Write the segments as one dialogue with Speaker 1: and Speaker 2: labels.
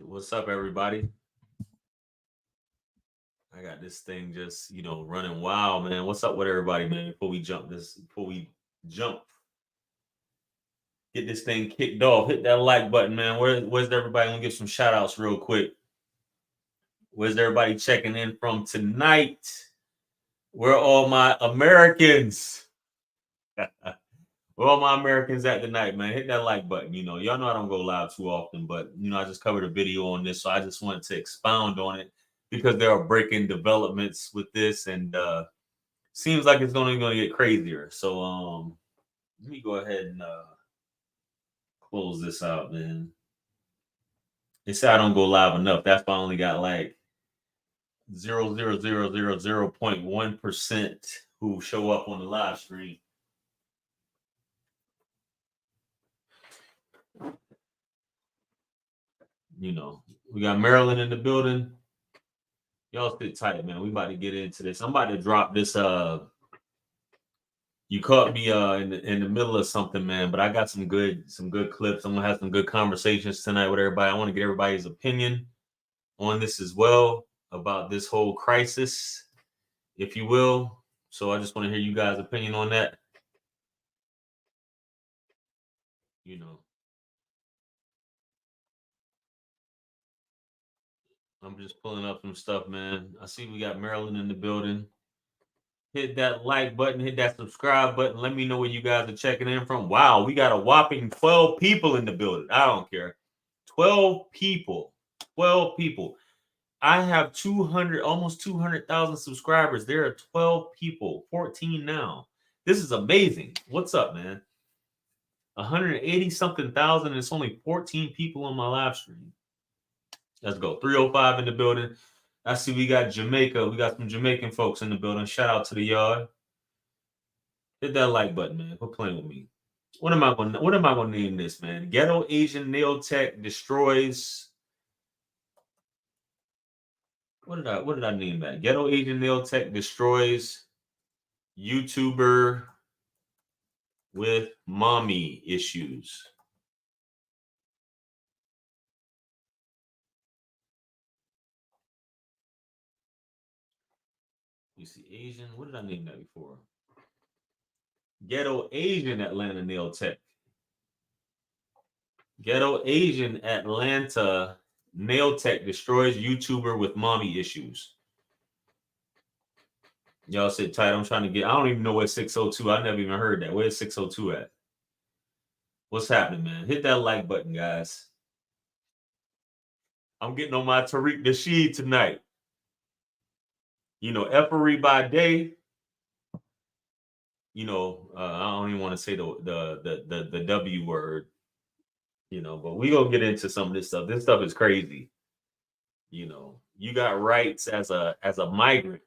Speaker 1: What's up, everybody? I got this thing just, running wild, man. What's up with everybody, man? Before we jump, get this thing kicked off, hit that like button, man. Where's everybody? Gonna give some shout outs real quick. Where's everybody checking in from tonight? Where are all my Americans? Where all my Americans at tonight, man? Hit that like button. Y'all know I don't go live too often, but I just covered a video on this, so I just wanted to expound on it because there are breaking developments with this, and seems like it's only going to get crazier. So let me go ahead and close this out, man. They say I don't go live enough. That's why I only got like 0.1% who show up on the live stream. We got Maryland in the building. Y'all sit tight, man. We about to get into this. I'm about to drop this. You caught me in the middle of something, man. But I got some good clips. I'm gonna have some good conversations tonight with everybody. I want to get everybody's opinion on this as well about this whole crisis, if you will. So I just want to hear you guys' opinion on that. I'm just pulling up some stuff, man. I see we got Maryland in the building. Hit that like button, hit that subscribe button. Let me know where you guys are checking in from. Wow, we got a whopping 12 people in the building. I don't care. 12 people. 12 people. I have 200, almost 200,000 subscribers. There are 12 people, 14 now. This is amazing. What's up, man? 180 something thousand, and it's only 14 people on my live stream. Let's go. 305 in the building. I see we got Jamaica. We got some Jamaican folks in the building. Shout out to the yard. Hit that like button, man. Quit playing with me. What am I gonna name this, man? Ghetto Asian Nail Tech destroys. What did I name that? Ghetto Asian Nail Tech destroys YouTuber with mommy issues. You see Asian? What did I name that before? Ghetto Asian Atlanta Nail Tech. Ghetto Asian Atlanta Nail Tech destroys YouTuber with mommy issues. Y'all sit tight. I'm trying to get. I don't even know where 602. I never even heard that. Where's 602 at? What's happening, man? Hit that like button, guys. I'm getting on my Tariq Nasheed tonight. Effery by day. I don't even want to say the W word. But we gonna get into some of this stuff. This stuff is crazy. You got rights as a migrant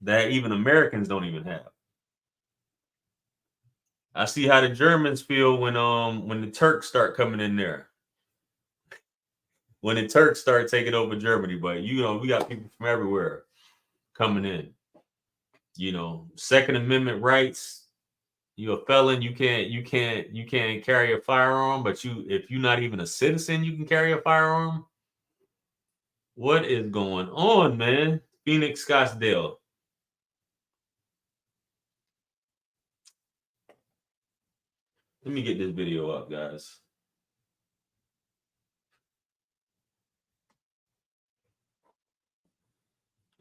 Speaker 1: that even Americans don't even have. I see how the Germans feel when the Turks start coming in there. When the Turks start taking over Germany, but we got people from everywhere coming in. Second Amendment rights. You're a felon. You can't carry a firearm, but if you're not even a citizen, you can carry a firearm. What is going on, man? Phoenix, Scottsdale. Let me get this video up, guys.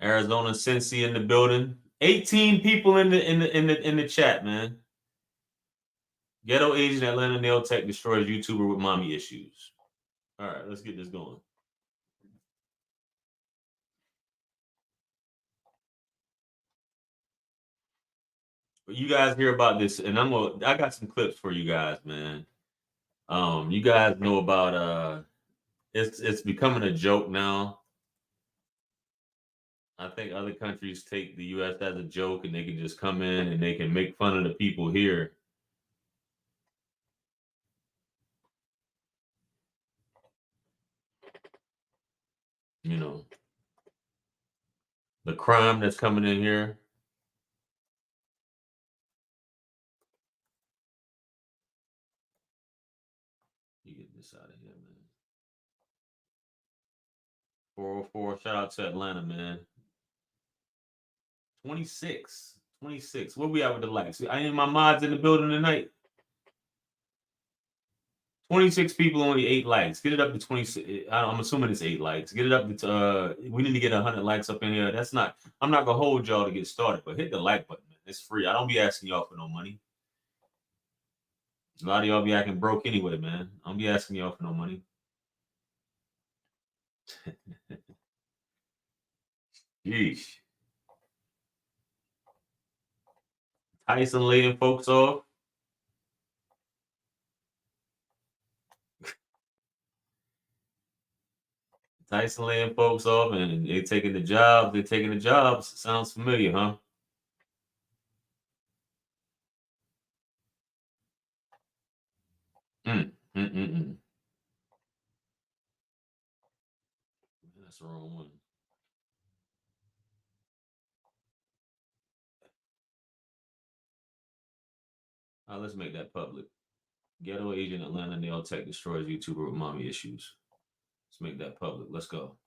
Speaker 1: Arizona, Cincy in the building. 18 people in the chat, man. Ghetto Asian Atlanta nail tech destroys YouTuber with mommy issues. All right, let's get this going. You guys hear about this, and I got some clips for you guys, man. You guys know about it's becoming a joke now. I think other countries take the US as a joke and they can just come in and they can make fun of the people here. You know, the crime that's coming in here. You get this out of here, man. 404, shout out to Atlanta, man. 26. 26. Where we at with the likes? I need my mods in the building tonight. 26 people, only 8 likes. Get it up to 26. I'm assuming it's 8 likes. Get it up to we need to get 100 likes up in here. That's not, I'm not gonna hold y'all to get started, but hit the like button, man. It's free. I don't be asking y'all for no money. A lot of y'all be acting broke anyway, man. I don't be asking y'all for no money. Yeesh. Tyson laying folks off. Tyson laying folks off and they taking the jobs. They're taking the jobs. Sounds familiar, huh? That's the wrong one. Let's make that public. Ghetto agent Atlanta nail tech destroys YouTuber with mommy issues. Let's make that public. Let's go.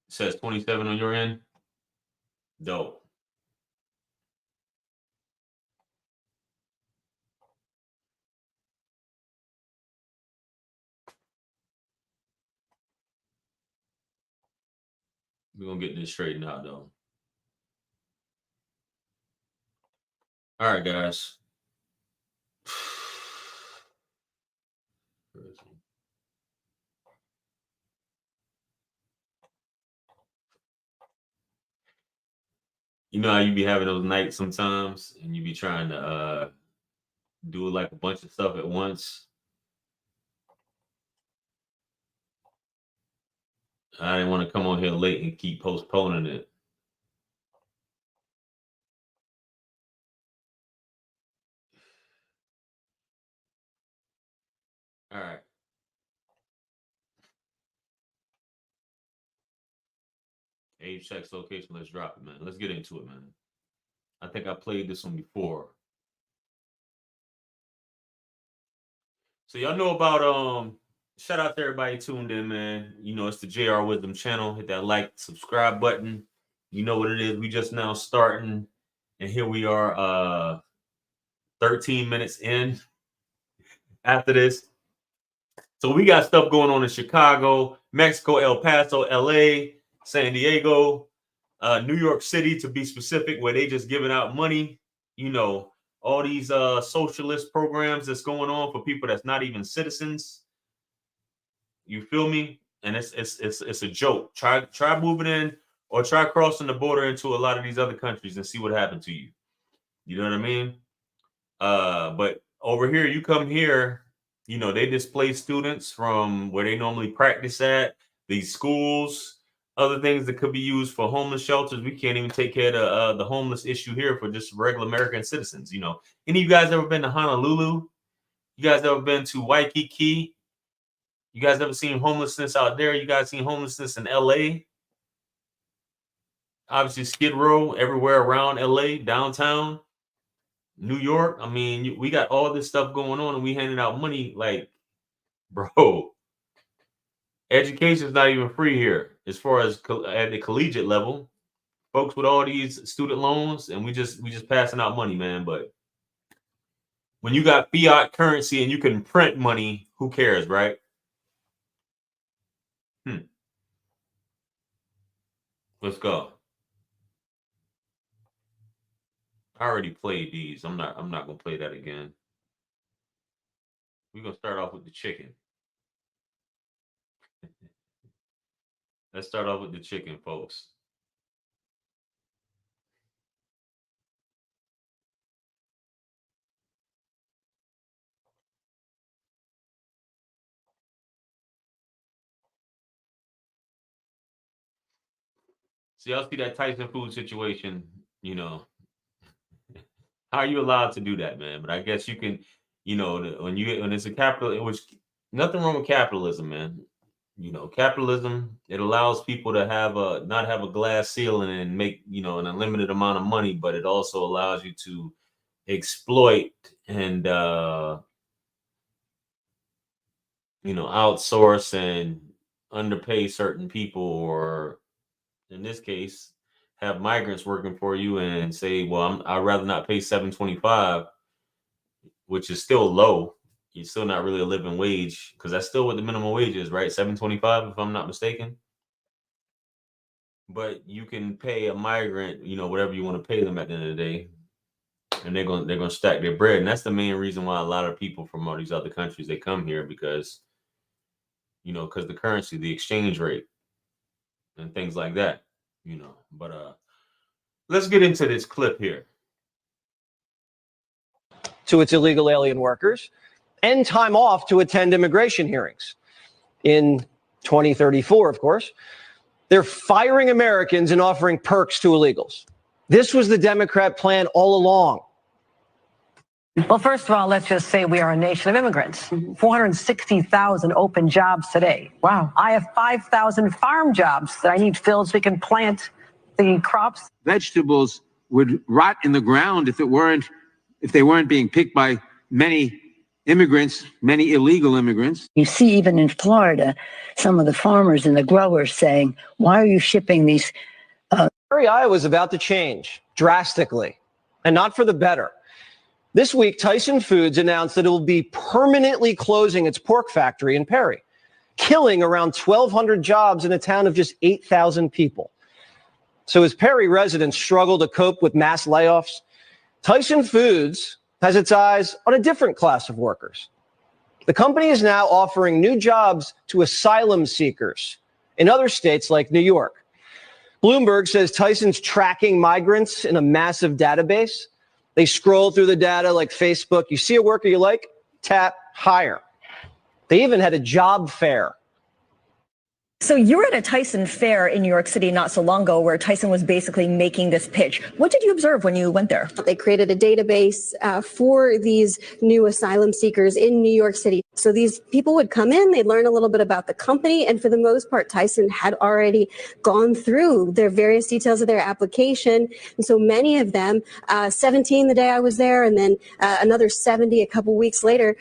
Speaker 1: It says 27 on your end. Dope. We're gonna get this straightened out though. All right, guys. You know how you be having those nights sometimes and you be trying to do like a bunch of stuff at once. I didn't want to come on here late and keep postponing it. All right. Age, sex, location. Let's drop it, man. Let's get into it, man. I think I played this one before. So y'all know about shout out to everybody tuned in, man. You know, it's the JR Wisdom channel. Hit that like, subscribe button. You know what it is. We just now starting, and here we are 13 minutes in after this. So we got stuff going on in Chicago, Mexico, El Paso, LA, San Diego, New York City to be specific, where they just giving out money. You know, all these socialist programs that's going on for people that's not even citizens. You feel me? And it's a joke. Try moving in or try crossing the border into a lot of these other countries and see what happened to you. You know what I mean? But over here, you come here, you know, they displace students from where they normally practice at, these schools, other things that could be used for homeless shelters. We can't even take care of the homeless issue here for just regular American citizens. You know, any of you guys ever been to Honolulu? You guys ever been to Waikiki? You guys ever seen homelessness out there? You guys seen homelessness in LA? Obviously, Skid Row, everywhere around LA, downtown, New York. I mean, we got all this stuff going on and we handing out money like, bro, education is not even free here as far as at the collegiate level. Folks with all these student loans and we just passing out money, man. But when you got fiat currency and you can print money, who cares, right? Let's go. I already played these. I'm not gonna play that again. We're gonna start off with the chicken. Let's start off with the chicken, folks. See, y'all see that Tyson Foods situation, you know, how are you allowed to do that, man? But I guess you can, when it's a capital, which nothing wrong with capitalism, man. Capitalism, it allows people to have a not have a glass ceiling and make, an unlimited amount of money, but it also allows you to exploit and outsource and underpay certain people, or in this case, have migrants working for you and say, well, I'd rather not pay 725, which is still low. You're still not really a living wage, because that's still what the minimum wage is, right? 725, if I'm not mistaken. But you can pay a migrant, whatever you want to pay them at the end of the day, and they're gonna stack their bread. And that's the main reason why a lot of people from all these other countries, they come here, because because the currency, the exchange rate, and things like that. But let's get into this clip here.
Speaker 2: To its illegal alien workers, and time off to attend immigration hearings. In 2034, of course, they're firing Americans and offering perks to illegals. This was the Democrat plan all along.
Speaker 3: Well, first of all, let's just say we are a nation of immigrants. 460,000 open jobs today. Wow. I have 5,000 farm jobs that I need filled so we can plant the crops.
Speaker 4: Vegetables would rot in the ground if they weren't being picked by many immigrants, many illegal immigrants.
Speaker 5: You see, even in Florida, some of the farmers and the growers saying, why are you shipping these?
Speaker 2: Iowa is about to change drastically, and not for the better. This week, Tyson Foods announced that it will be permanently closing its pork factory in Perry, killing around 1,200 jobs in a town of just 8,000 people. So as Perry residents struggle to cope with mass layoffs, Tyson Foods has its eyes on a different class of workers. The company is now offering new jobs to asylum seekers in other states like New York. Bloomberg says Tyson's tracking migrants in a massive database. They scroll through the data like Facebook. You see a worker you like, tap, hire. They even had a job fair.
Speaker 6: So you were at a Tyson fair in New York City not so long ago where Tyson was basically making this pitch. What did you observe when you went there?
Speaker 7: They created a database for these new asylum seekers in New York City. So these people would come in, they'd learn a little bit about the company, and for the most part, Tyson had already gone through their various details of their application. And so many of them, 17 the day I was there, and then another 70 a couple weeks later,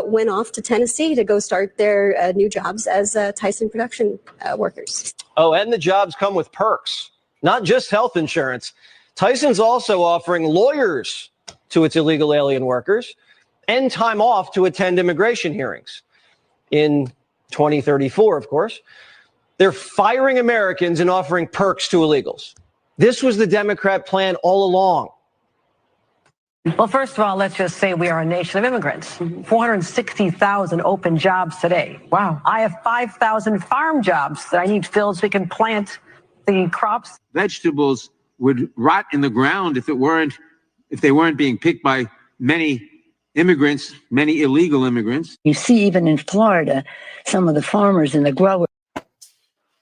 Speaker 7: went off to Tennessee to go start their new jobs as Tyson production workers.
Speaker 2: Oh, and the jobs come with perks, not just health insurance. Tyson's also offering lawyers to its illegal alien workers and time off to attend immigration hearings. In 2034, of course, they're firing Americans and offering perks to illegals. This was the Democrat plan all along.
Speaker 3: Well, first of all, let's just say we are a nation of immigrants. 460,000 open jobs today. Wow. I have 5,000 farm jobs that I need filled so we can plant the crops.
Speaker 4: Vegetables would rot in the ground if they weren't being picked by many immigrants, many illegal immigrants.
Speaker 5: You see, even in Florida, some of the farmers and the growers.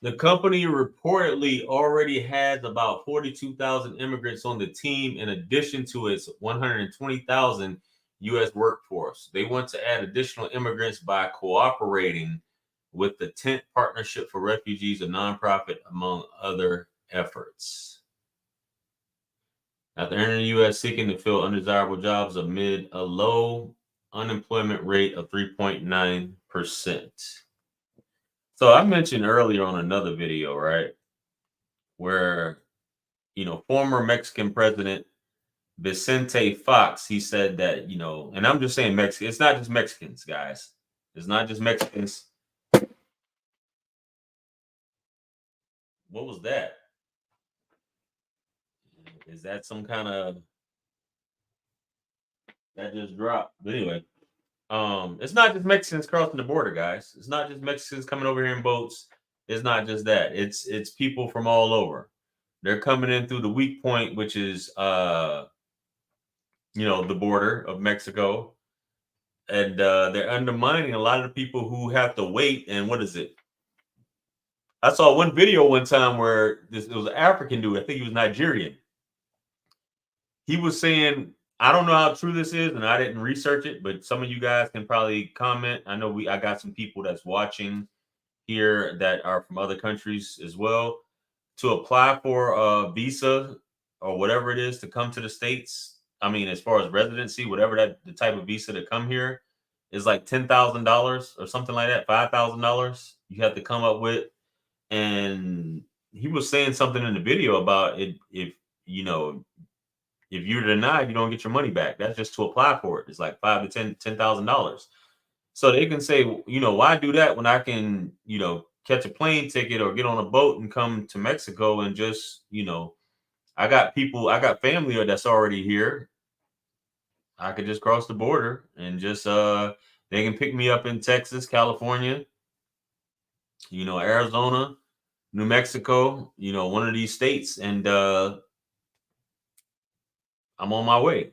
Speaker 1: The company reportedly already has about 42,000 immigrants on the team, in addition to its 120,000 U.S. workforce. They want to add additional immigrants by cooperating with the Tent Partnership for Refugees, a nonprofit, among other efforts. After entering the U.S. seeking to fill undesirable jobs amid a low unemployment rate of 3.9%. So I mentioned earlier on another video, right, where, former Mexican president Vicente Fox, he said that, and I'm just saying Mexican, it's not just Mexicans, guys. It's not just Mexicans. What was that? Is that some kind of that just dropped? But anyway, it's not just Mexicans crossing the border, guys. It's not just Mexicans coming over here in boats. It's not just that. It's people from all over. They're coming in through the weak point, which is the border of Mexico, and they're undermining a lot of the people who have to wait. And what is it? I saw one video one time where it was an African dude. I think he was Nigerian. He was saying, I don't know how true this is, and I didn't research it, but some of you guys can probably comment. I know I got some people that's watching here that are from other countries as well. To apply for a visa or whatever it is to come to the States, I mean, as far as residency, whatever the type of visa to come here is like $10,000 or something like that, $5,000 you have to come up with. And he was saying something in the video about it. If you're denied, you don't get your money back. That's just to apply for it. It's like $5,000 to $10,000. So they can say, why do that when I can, catch a plane ticket or get on a boat and come to Mexico and just, I got family that's already here. I could just cross the border and just they can pick me up in Texas, California, Arizona, New Mexico, one of these states, and I'm on my way.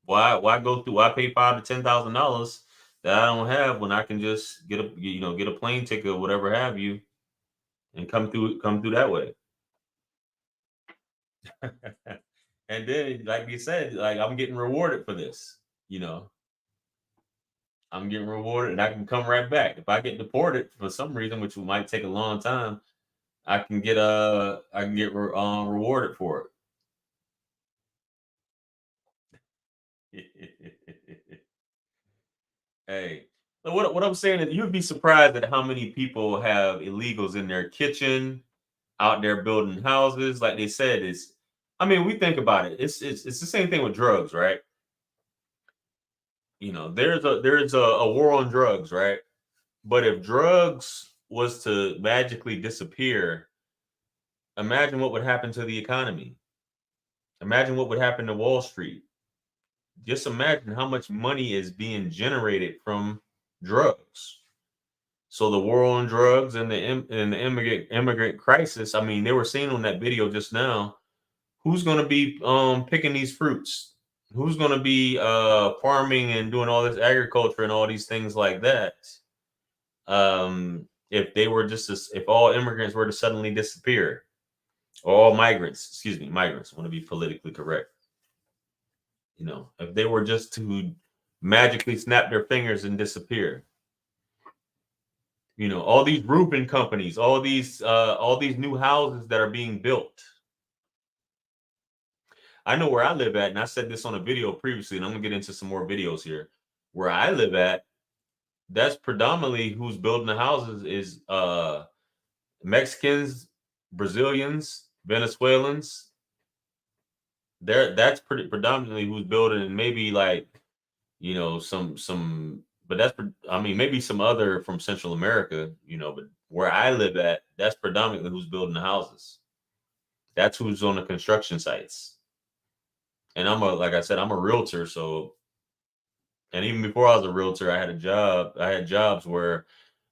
Speaker 1: Why go through? Why pay $5,000 to $10,000 that I don't have when I can just get a plane ticket or whatever have you, and come through that way. And then, like you said, like I'm getting rewarded for this. I'm getting rewarded, and I can come right back. If I get deported for some reason, which might take a long time, I can get rewarded for it. Hey, so what I'm saying is, you'd be surprised at how many people have illegals in their kitchen, out there building houses. Like they said, we think about it. It's the same thing with drugs, right? There's a war on drugs, right? But if drugs was to magically disappear, imagine what would happen to the economy. Imagine what would happen to Wall Street. Just imagine how much money is being generated from drugs. So the war on drugs and the immigrant crisis. I mean, they were saying on that video just now, who's going to be picking these fruits? Who's going to be farming and doing all this agriculture and all these things like that? If all immigrants were to suddenly disappear, or all migrants, migrants, I want to be politically correct. If they were just to magically snap their fingers and disappear, all these roofing companies, all these new houses that are being built. I know where I live at, and I said this on a video previously, and I'm gonna get into some more videos here. Where I live at, that's predominantly who's building the houses is Mexicans, Brazilians, Venezuelans. That's pretty predominantly who's building, and maybe like some, but maybe some other from Central America, but where I live at, that's predominantly who's building the houses. That's who's on the construction sites. And like I said, I'm a realtor. So, and even before I was a realtor, I had jobs where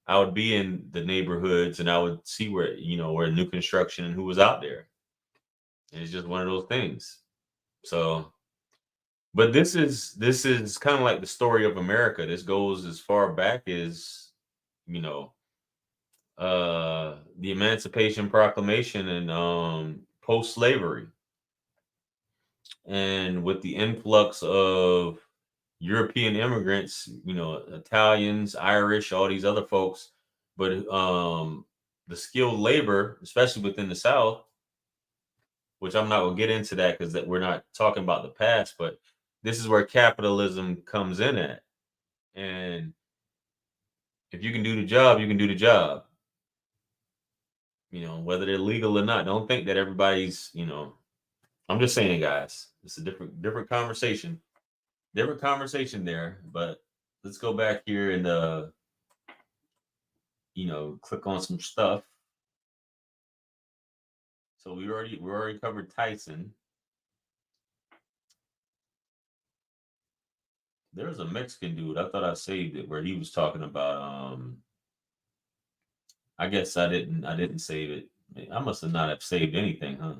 Speaker 1: I would be in the neighborhoods and I would see where new construction and who was out there. And it's just one of those things. So, but this is kind of like the story of America. This goes as far back as, the Emancipation Proclamation and post-slavery. And with the influx of European immigrants, Italians, Irish, all these other folks, but the skilled labor, especially within the South, which I'm not going to get into that because we're not talking about the past, but this is where capitalism comes in at. And if you can do the job, you can do the job. Whether they're legal or not. Don't think that everybody's, I'm just saying, guys, it's a different conversation. Different conversation there, but let's go back here and click on some stuff. So we already covered Tyson. There was a Mexican dude. I thought I saved it where he was talking about. I guess I didn't save it. I must have not have saved anything, huh?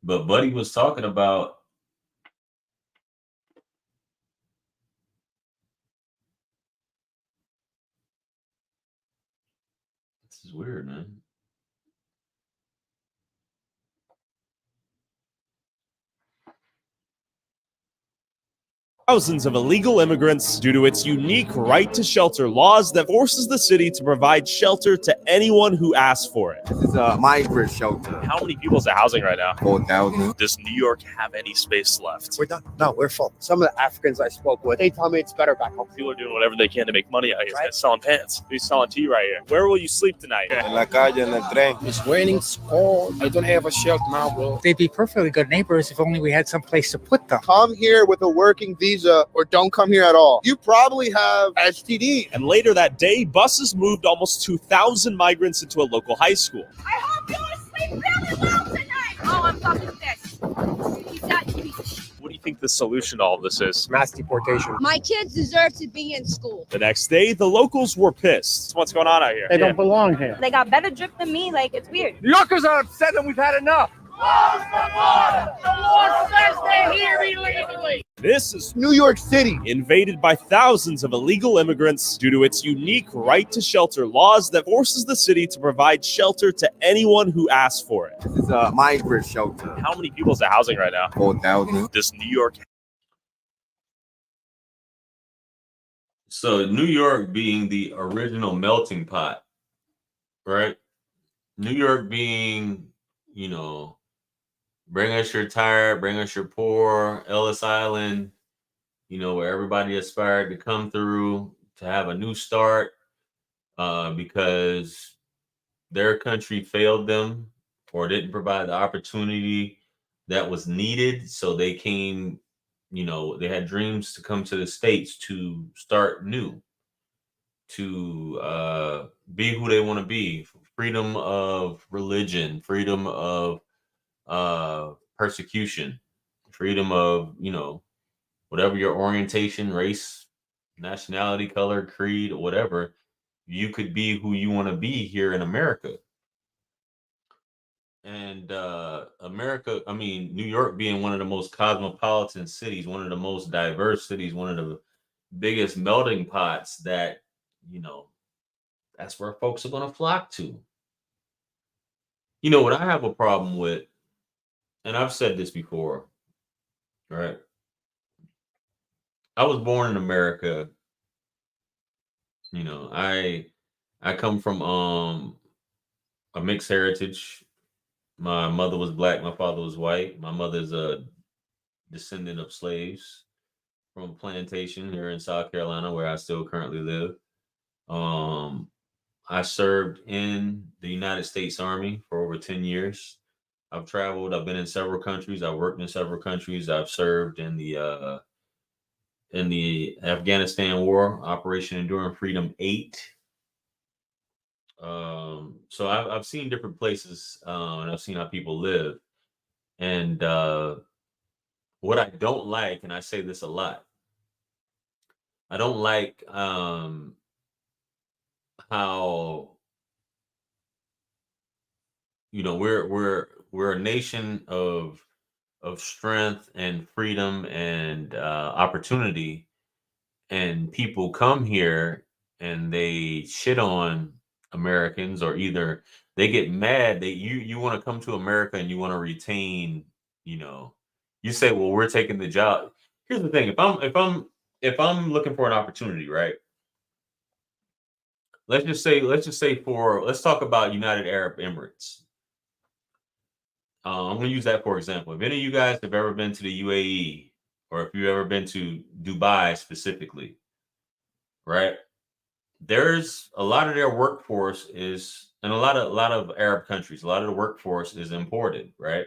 Speaker 1: But Buddy was talking about. This is weird, man.
Speaker 8: Thousands of illegal immigrants due to its unique right to shelter laws that forces the city to provide shelter to anyone who asks for it.
Speaker 9: This is a migrant shelter.
Speaker 8: How many people is it housing right now?
Speaker 9: 4,000.
Speaker 8: Does New York have any space left?
Speaker 10: We're done. No, we're full. Some of the Africans I spoke with, they tell me it's better back home.
Speaker 8: People are doing whatever they can to make money out here. Right. Selling pants. He's selling tea right here. Where will you sleep tonight?
Speaker 9: En la calle, en el tren.
Speaker 10: It's raining, it's cold. I don't have a shelter now, bro.
Speaker 11: They'd be perfectly good neighbors if only we had some place to put them.
Speaker 12: Come here with a working visa or don't come here at all. You probably have STD.
Speaker 8: And later that day, buses moved almost 2,000 migrants into a local high school.
Speaker 13: I hope you sleep really well tonight. Oh, I'm fucking pissed.
Speaker 8: What do you think the solution to all of this is?
Speaker 10: Mass deportation.
Speaker 13: My kids deserve to be in school.
Speaker 8: The next day, the locals were pissed. What's going on out here?
Speaker 10: They don't belong here.
Speaker 13: They got better drip than me. Like, it's weird.
Speaker 10: New Yorkers are upset and we've had enough.
Speaker 13: The Lord says they're here illegally.
Speaker 8: This is
Speaker 12: New York City,
Speaker 8: invaded by thousands of illegal immigrants due to its unique right to shelter laws that forces the city to provide shelter to anyone who asks for it.
Speaker 9: This is a migrant shelter.
Speaker 8: How many people is it housing right now?
Speaker 9: 4,000.
Speaker 8: Does New York?
Speaker 1: So New York being the original melting pot, right? New York being, you know, bring us your tired, bring us your poor, Ellis Island, you know, where everybody aspired to come through to have a new start because their country failed them or didn't provide the opportunity that was needed. So they came, you know, they had dreams to come to the States to start new, to be who they want to be, freedom of religion, freedom of persecution, freedom of, you know, whatever your orientation, race, nationality, color, creed, whatever, you could be who you want to be here in America. And America, I mean, New York being one of the most cosmopolitan cities, one of the most diverse cities, one of the biggest melting pots that, you know, that's where folks are going to flock to. You know what I have a problem with, and I've said this before, right? I was born in America. You know, I come from a mixed heritage. My mother was black, my father was white. My mother's a descendant of slaves from a plantation here in South Carolina, where I still currently live. I served in the United States Army for over 10 years. I've traveled. I've been in several countries. I've worked in several countries. I've served in the Afghanistan War, Operation Enduring Freedom 8. So I've seen different places, and I've seen how people live. And what I don't like, and I say this a lot, I don't like how, you know, we're a nation of strength and freedom and opportunity, and people come here and they shit on Americans, or either they get mad that you want to come to America and you want to retain, you know, you say, well, we're taking the job. Here's the thing: if I'm looking for an opportunity, right? Let's talk about United Arab Emirates. I'm going to use that for example. If any of you guys have ever been to the UAE, or if you've ever been to Dubai specifically, right? There's a lot of their workforce is, and a lot of Arab countries, a lot of the workforce is imported, right?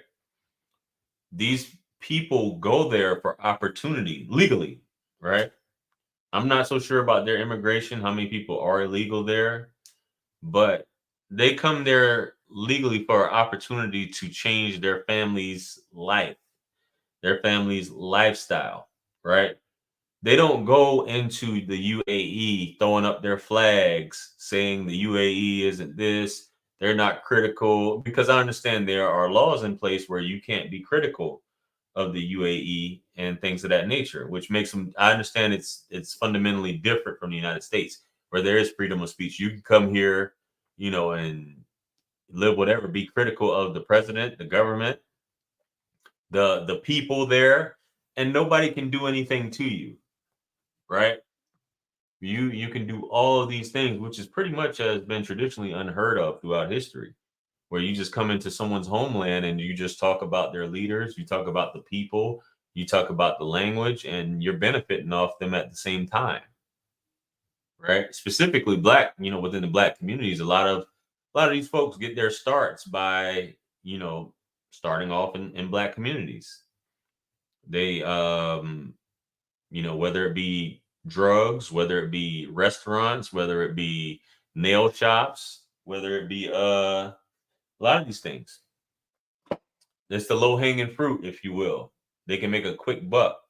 Speaker 1: These people go there for opportunity legally, right? I'm not so sure about their immigration, how many people are illegal there, but they come there legally for opportunity to change their family's life, their family's lifestyle. right? They don't go into the UAE throwing up their flags saying the UAE isn't this. They're not critical, because I understand there are laws in place where you can't be critical of the UAE and things of that nature, which makes them. I understand it's fundamentally different from the United States, where there is freedom of speech. You can come here, and live whatever, be critical of the president, the government, the people there, and nobody can do anything to you, right? You can do all of these things, which is pretty much has been traditionally unheard of throughout history, where you just come into someone's homeland and you just talk about their leaders, you talk about the people, you talk about the language, and you're benefiting off them at the same time, right? Specifically black, within the black communities, a lot of these folks get their starts by, you know, starting off in black communities. They whether it be drugs, whether it be restaurants, whether it be nail shops, whether it be a lot of these things. It's the low hanging fruit, if you will. They can make a quick buck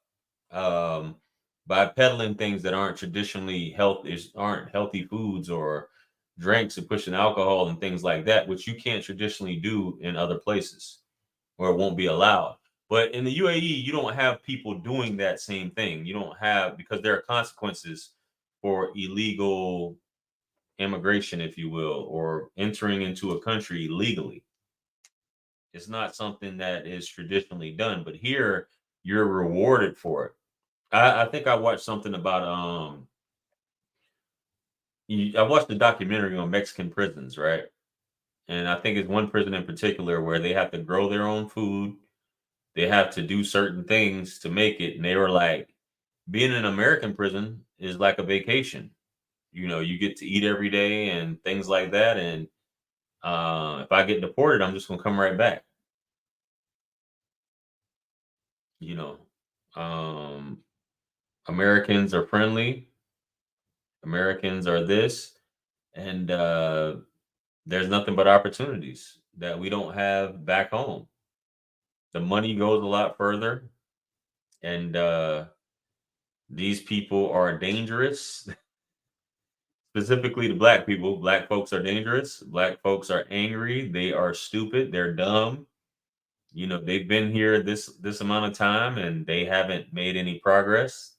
Speaker 1: um, by peddling things that aren't traditionally aren't healthy foods or drinks, and pushing alcohol and things like that, which you can't traditionally do in other places, or it won't be allowed. But in the UAE, you don't have people doing that same thing. You don't have, because there are consequences for illegal immigration, if you will, or entering into a country legally. It's not something that is traditionally done, but here you're rewarded for it. I think I watched something about I watched the documentary on Mexican prisons, right? And I think it's one prison in particular where they have to grow their own food. They have to do certain things to make it. And they were like, being in an American prison is like a vacation. You get to eat every day and things like that. And if I get deported, I'm just gonna come right back. You know, um, Americans are friendly. Americans are this, and there's nothing but opportunities that we don't have back home. The money goes a lot further, and these people are dangerous. Specifically, the black people. Black folks are dangerous. Black folks are angry. They are stupid. They're dumb. They've been here this amount of time and they haven't made any progress.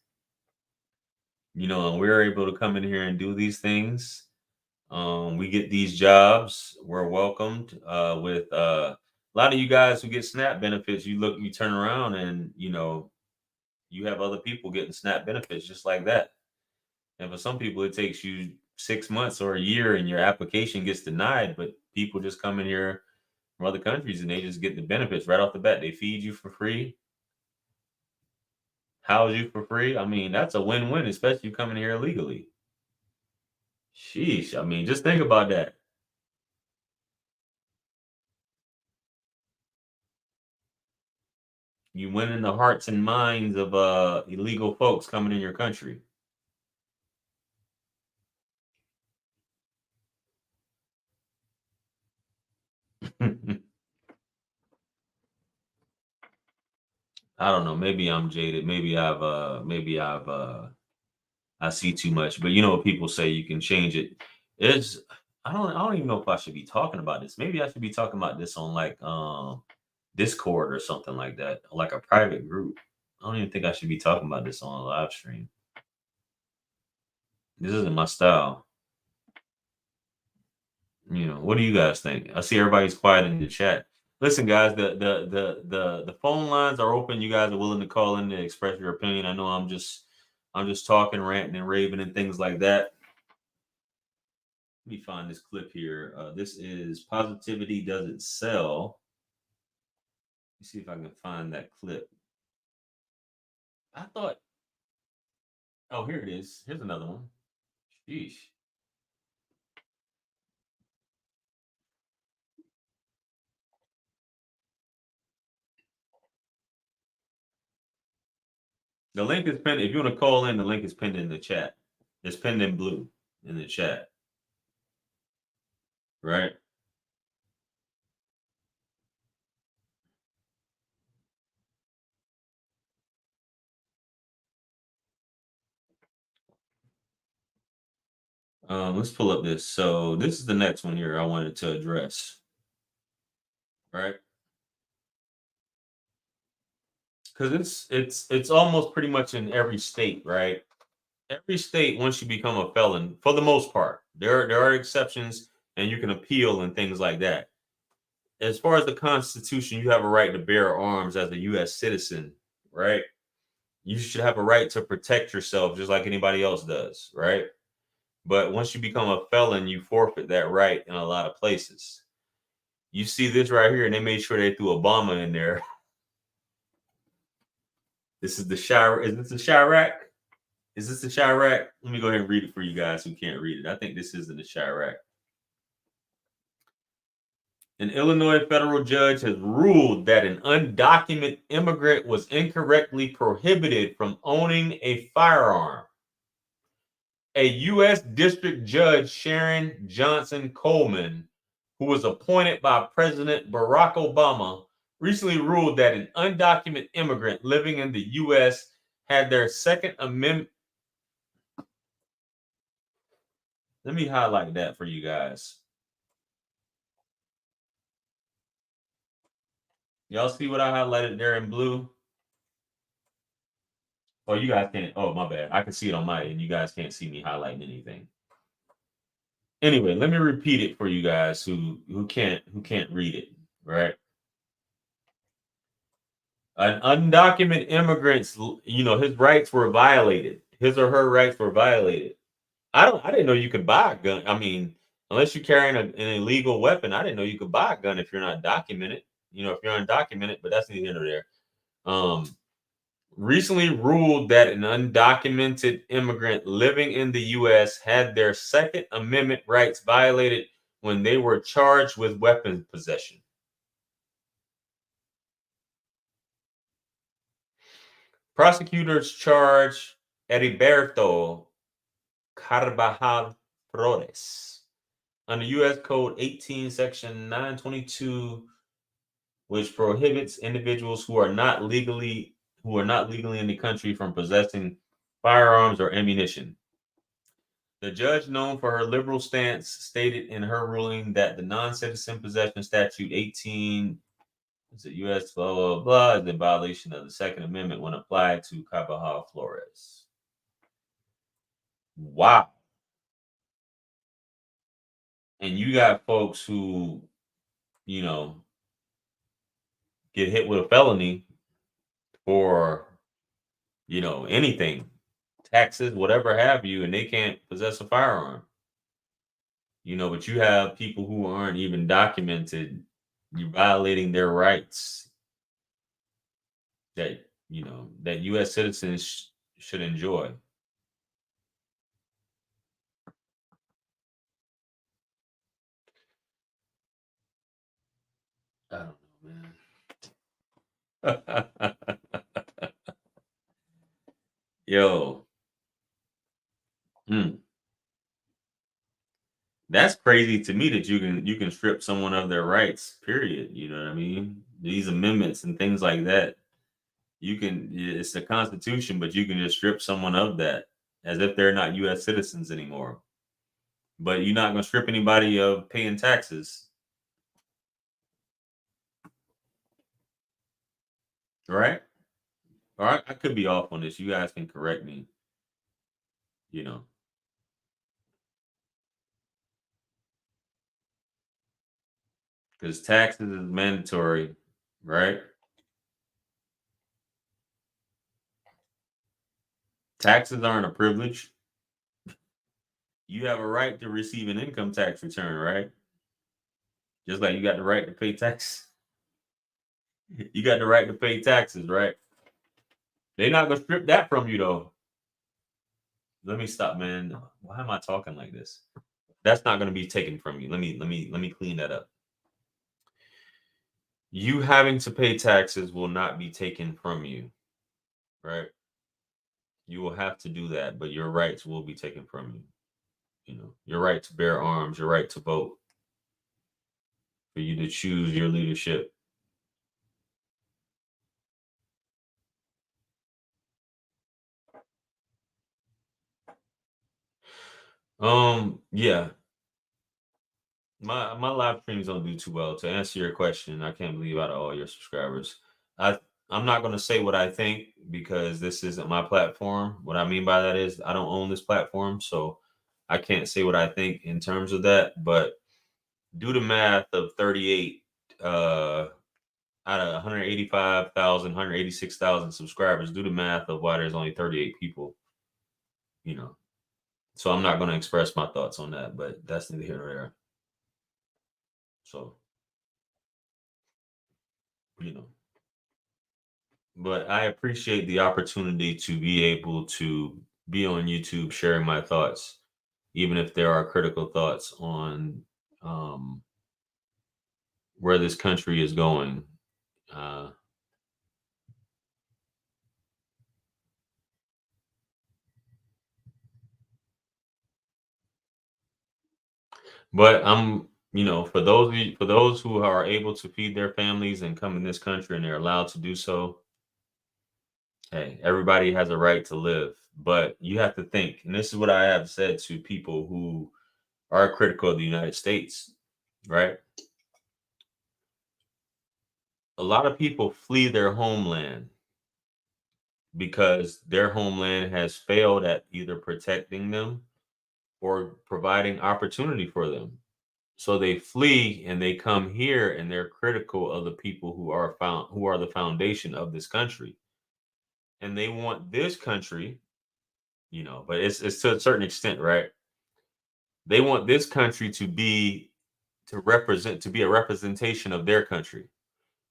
Speaker 1: And we're able to come in here and do these things. We get these jobs. We're welcomed with a lot of you guys who get SNAP benefits. You turn around and you have other people getting SNAP benefits just like that. And for some people, it takes you 6 months or a year, and your application gets denied. But people just come in here from other countries and they just get the benefits right off the bat. They feed you for free, house you for free. I mean, that's a win-win, especially you coming here illegally. Sheesh. I mean, just think about that. You win in the hearts and minds of illegal folks coming in your country. I don't know. Maybe I'm jaded. Maybe I see too much. But you know what people say, you can change it. It's I don't even know if I should be talking about this. Maybe I should be talking about this on like Discord or something like that, like a private group. I don't even think I should be talking about this on a live stream. This isn't my style. What do you guys think? I see everybody's quiet in the chat. Listen, guys, the phone lines are open. You guys are willing to call in to express your opinion. I know I'm just talking, ranting, and raving and things like that. Let me find this clip here. This is Positivity Doesn't Sell. Let me see if I can find that clip. I thought, oh, here it is. Here's another one. Sheesh. The link is pinned. If you want to call in, the link is pinned in the chat. It's pinned in blue in the chat. Right? Let's pull up this. So this is the next one here I wanted to address. Right? Because it's almost pretty much in every state, right? Every state, once you become a felon, for the most part, there are exceptions, and you can appeal and things like that. As far as the Constitution, you have a right to bear arms as a U.S. citizen, right? You should have a right to protect yourself just like anybody else does, right? But once you become a felon, you forfeit that right in a lot of places. You see this right here, and they made sure they threw Obama in there. This is the Chirac. Is this the Chirac? Is this the Chirac? Let me go ahead and read it for you guys who can't read it. I think this is in the Chirac. An Illinois federal judge has ruled that an undocumented immigrant was incorrectly prohibited from owning a firearm. A U.S. District Judge Sharon Johnson Coleman, who was appointed by President Barack Obama, recently ruled that an undocumented immigrant living in the U.S. had their Second Amendment. Let me highlight that for you guys. Y'all see what I highlighted there in blue? Oh, you guys can't. Oh, my bad. I can see it on my end. You guys can't see me highlighting anything. Anyway, let me repeat it for you guys who can't read it, right? An undocumented immigrant's, his rights were violated. His or her rights were violated. I didn't know you could buy a gun. I mean, unless you're carrying an illegal weapon, I didn't know you could buy a gun if you're not documented. If you're undocumented, but that's neither here nor there. Recently ruled that an undocumented immigrant living in the U.S. had their Second Amendment rights violated when they were charged with weapons possession. Prosecutors charge Heriberto Carvajal Flores under U.S. Code 18, Section 922, which prohibits individuals who are not legally in the country from possessing firearms or ammunition. The judge, known for her liberal stance, stated in her ruling that the non-citizen possession statute 18 is a U.S. blah, blah, blah, is in violation of the Second Amendment when applied to Carvajal Flores. Wow. And you got folks who, get hit with a felony for, anything, taxes, whatever have you, and they can't possess a firearm. But you have people who aren't even documented. You're violating their rights that, that U.S. citizens should enjoy. I don't know, man. Yo. That's crazy to me that you can strip someone of their rights, period. You know what I mean? These amendments and things like that. It's the Constitution, but you can just strip someone of that as if they're not U.S. citizens anymore. But you're not going to strip anybody of paying taxes. Right? All right. I could be off on this. You guys can correct me. Because taxes is mandatory, right? Taxes aren't a privilege. You have a right to receive an income tax return, right? Just like you got the right to pay tax. You got the right to pay taxes, right? They're not gonna strip that from you though. Let me stop, man. Why am I talking like this? That's not gonna be taken from you. Let me clean that up. You having to pay taxes will not be taken from you, right? You will have to do that, but your rights will be taken from you. Your right to bear arms, your right to vote, for you to choose your leadership. Yeah. My live streams don't do too well. To answer your question, I can't believe out of all your subscribers. I I'm not gonna say what I think because this isn't my platform. What I mean by that is I don't own this platform, so I can't say what I think in terms of that. But do the math of 38 out of 185,000, 186,000 subscribers. Do the math of why there's only 38 people. You know, so I'm not going to express my thoughts on that, but that's neither here nor there. So, you know, but I appreciate the opportunity to be able to be on YouTube sharing my thoughts, even if there are critical thoughts on um, where this country is going. Uh, but for those who are able to feed their families and come in this country and they're allowed to do so, hey, everybody has a right to live, but you have to think, and this is what I have said to people who are critical of the United States, right? A lot of people flee their homeland because their homeland has failed at either protecting them or providing opportunity for them. So they flee and they come here and they're critical of the people who are the foundation of this country. And they want this country, but it's to a certain extent, right? They want this country to be a representation of their country.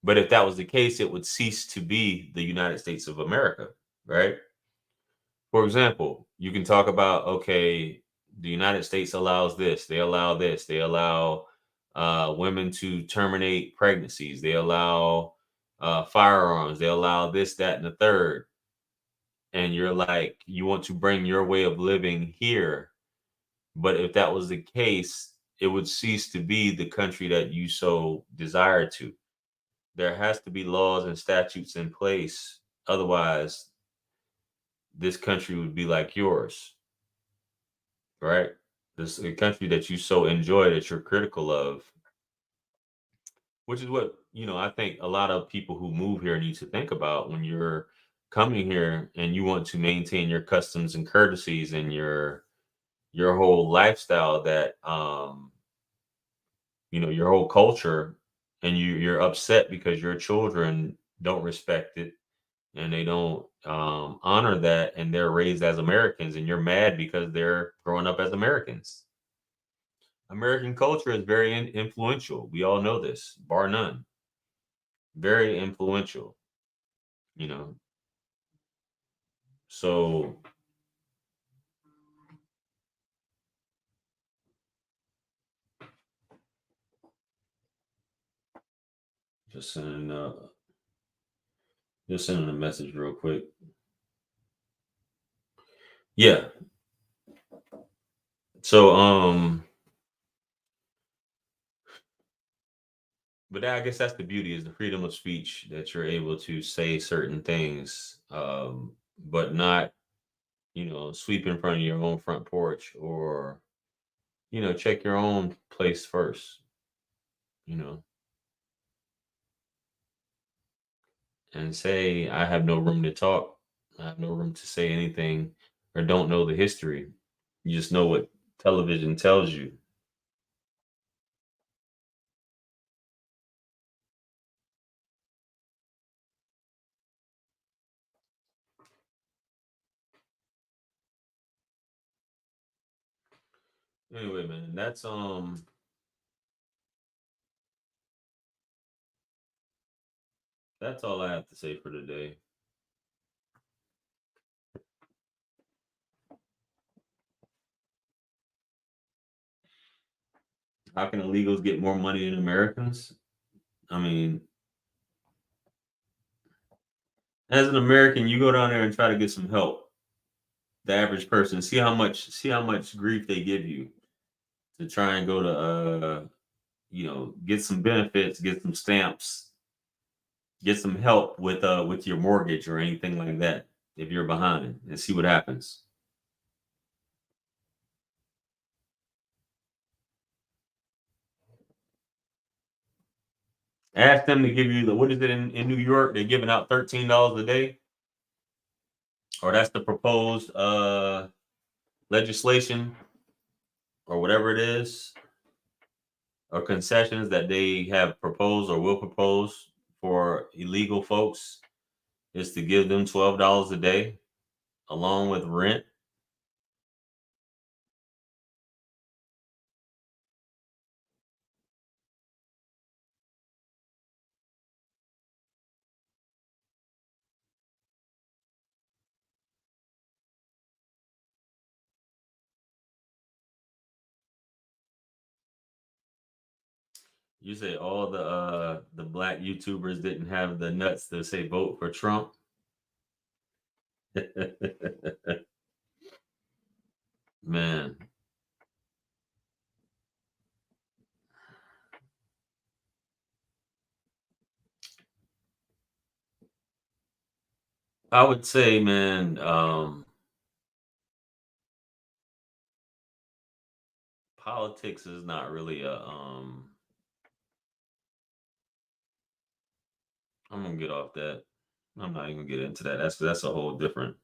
Speaker 1: But if that was the case, it would cease to be the United States of America, right? For example, you can talk about, okay, the United States allows this, they allow women to terminate pregnancies, they allow firearms, they allow this, that, and the third. And you're like, you want to bring your way of living here. But if that was the case, it would cease to be the country that you so desire to. There has to be laws and statutes in place. Otherwise, this country would be like yours, right? This a country that you so enjoy that you're critical of, which is what, I think a lot of people who move here need to think about when you're coming here and you want to maintain your customs and courtesies and your whole lifestyle that your whole culture, and you're upset because your children don't respect it and they don't honor that, and they're raised as Americans, and you're mad because they're growing up as Americans. American culture is very influential. We all know this, bar none. Very influential, you know. So just sending a message real quick. Yeah. So but I guess that's the beauty, is the freedom of speech, that you're able to say certain things, but not, sweep in front of your own front porch, or, check your own place first, you know, and say, I have no room to talk. I have no room to say anything, or don't know the history. You just know what television tells you. Anyway, man, that's all I have to say for today. How can illegals get more money than Americans? I mean, as an American, you go down there and try to get some help. The average person, see how much grief they give you to try and go to get some benefits, get some stamps, get some help with your mortgage or anything like that if you're behind, and see what happens. Ask them to give you the, what is it in New York? They're giving out $13 a day. Or that's the proposed legislation or whatever it is, or concessions that they have proposed or will propose for illegal folks, is to give them $12 a day along with rent. You say all the black YouTubers didn't have the nuts to say vote for Trump. Man, I would say, man, politics is not really a I'm gonna get off that. I'm not even gonna get into that. That's a whole different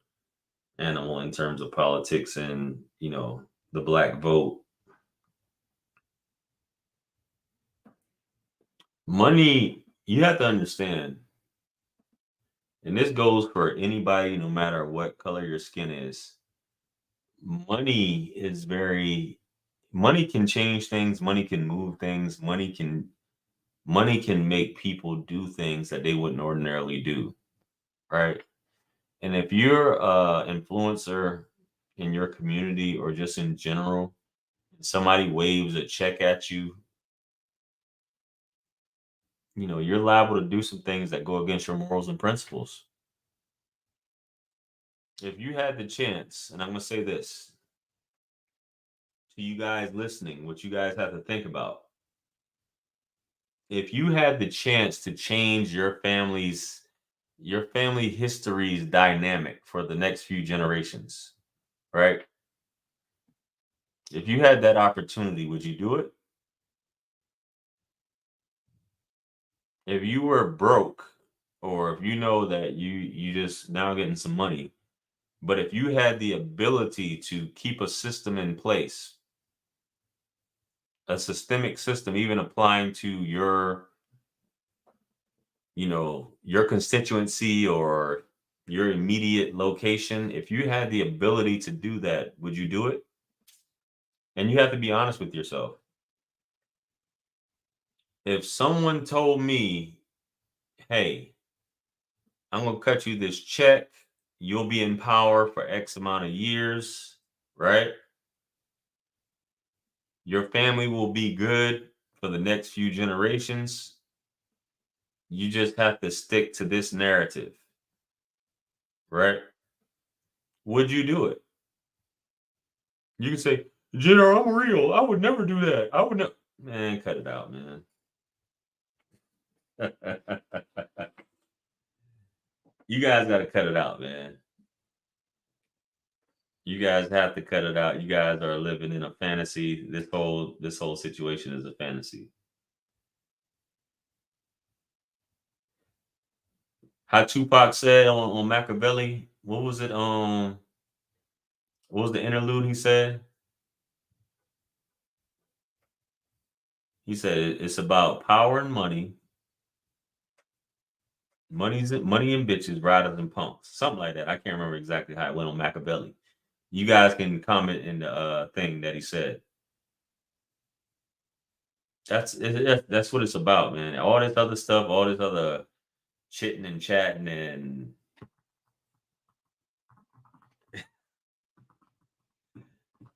Speaker 1: animal in terms of politics and, you know, the black vote. Money, you have to understand, and this goes for anybody, no matter what color your skin is. Money is very Money can change things, money can move things, money can make people do things that they wouldn't ordinarily do, right? And if you're a influencer in your community or just in general, somebody waves a check at you, you know, you're liable to do some things that go against your morals and principles. If you had the chance, and I'm going to say this to you guys listening, what you guys have to think about. If you had the chance to change your family history's dynamic for the next few generations, right? If you had that opportunity, would you do it? If you were broke, or if you know that you just now getting some money, but if you had the ability to keep a system in place, a systemic system, even applying to your, you know, your constituency or your immediate location, if you had the ability to do that, would you do it? And you have to be honest with yourself. If someone told me, hey, I'm going to cut you this check, you'll be in power for X amount of years, right? Your family will be good for the next few generations. You just have to stick to this narrative, right? Would you do it? You can say, General, I'm real. I would never do that. I would never. Man, cut it out, man. You guys got to cut it out, man. You guys have to cut it out. You guys are living in a fantasy. This whole situation is a fantasy. How Tupac said on Machiavelli, what was it? What was the interlude he said? He said it's about power and money. Money and bitches, riders and punks. Something like that. I can't remember exactly how it went on Machiavelli. You guys can comment in the thing that he said. That's what it's about, man. All this other stuff, all this other chitting and chatting and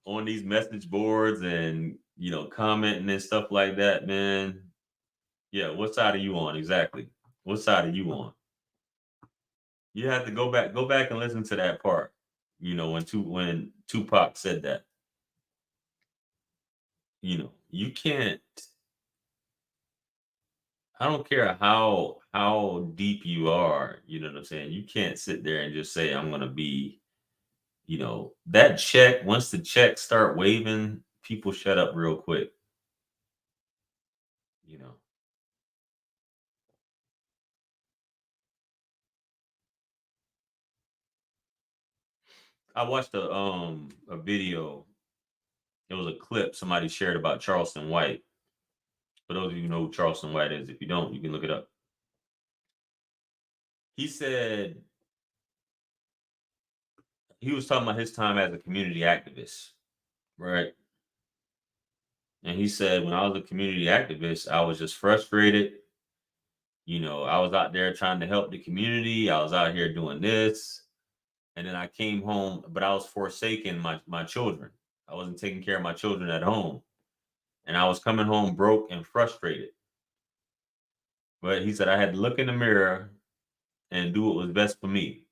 Speaker 1: on these message boards and, you know, commenting and stuff like that, man. Yeah, what side are you on exactly? What side are you on? You have to go back and listen to that part. You know, when Tupac said that. You know, you can't. I don't care how deep you are. You know what I'm saying? You can't sit there and just say I'm gonna be. You know, that check. Once the checks start waving, people shut up real quick. You know. I watched a video. It was a clip somebody shared about Charleston White. For those of you who know who Charleston White is, if you don't, you can look it up. He said he was talking about his time as a community activist, right? And he said, when I was a community activist, I was just frustrated. You know, I was out there trying to help the community. I was out here doing this. And then I came home, but I was forsaking my children. I wasn't taking care of my children at home. And I was coming home broke and frustrated. But he said I had to look in the mirror and do what was best for me.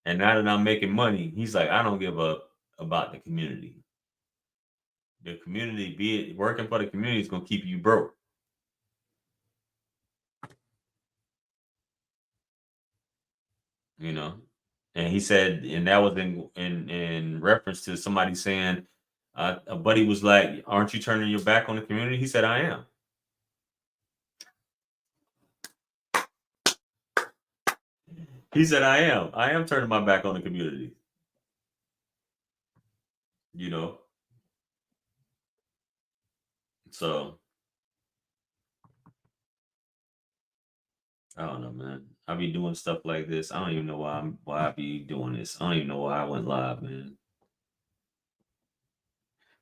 Speaker 1: And now that I'm making money, he's like, I don't give up about the community. The community, be it working for the community, is gonna keep you broke. You know, and he said, and that was in reference to somebody saying, a buddy was like, "Aren't you turning your back on the community?" He said, "I am." He said, "I am. I am turning my back on the community." You know, so I don't know, man. I be doing stuff like this. I don't even know why I be doing this. I don't even know why I went live, man.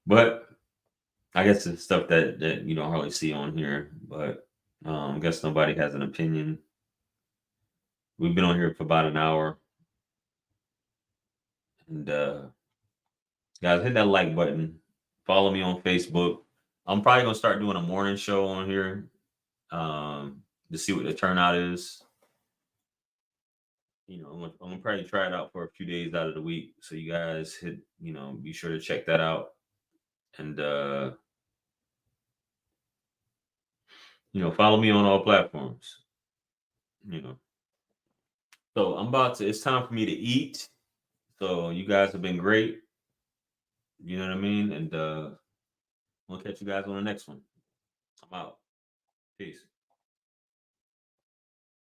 Speaker 1: But I guess it's stuff that you don't hardly see on here. But I guess nobody has an opinion. We've been on here for about an hour. And guys, hit that like button. Follow me on Facebook. I'm probably gonna start doing a morning show on here to see what the turnout is. You know, I'm gonna probably try it out for a few days out of the week. So you guys be sure to check that out. And follow me on all platforms. So it's time for me to eat. So you guys have been great. You know what I mean? And we'll catch you guys on the next one. I'm out. Peace.